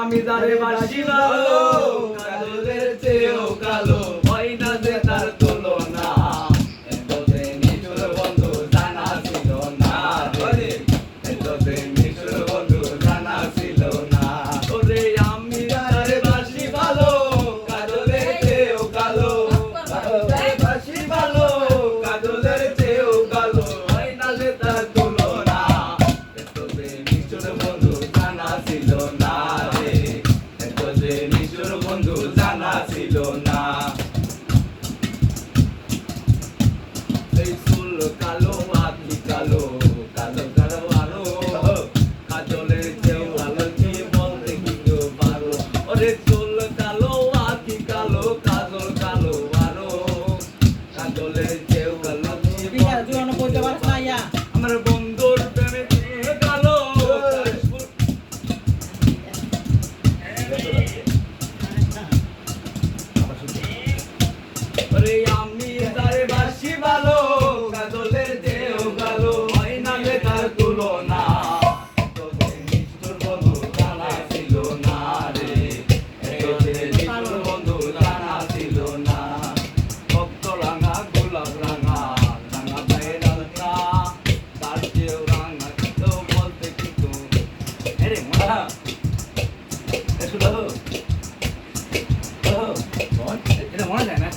আমি যারে বাসি ভালো কাজলের চেয়েও কালো হয় না যে তার তুলনা এতদিন নিষ্ঠুর বন্ধু জানা ছিল না রে এতদিন নিষ্ঠুর বন্ধু জানা ছিল না ওরে আমি যারে বাসি ভালো কাজলের চেয়েও কালো যারে বাসি ভালো কাজলের চেয়েও কালো হয় না যে তার তুলনা এতদিন নিষ্ঠুর বন্ধু জানা ছিল না রে এতদিন নিষ্ঠুর বন্ধু জানা ছিল না এই চুল কালো আঁখি কালো কালো কালো আলো কাজলের চেয়েও কালো কি বলতে কিন্তু পারো ওরে চুল কালো আঁখি কালো কাজল কালো আলো কাজলের চেয়েও কালো কি বলতে আমার বন্ধুর প্রেমে চুল কালো ওরে আমি তারে বাসি ভালো কাজলের চেয়েও কালো হয় না যে তার তুলনা এতদিন নিষ্ঠুর বন্ধু জানা ছিল না রে এতদিন নিষ্ঠুর বন্ধু জানা ছিল না ভক্ত রাঙা গোলাপ রাঙা রাঙা পায়ের আলতা তার চেয়েও রাঙা তো বলতে কিন্তু আরে মোড়া এসো এটা মনে যায় না?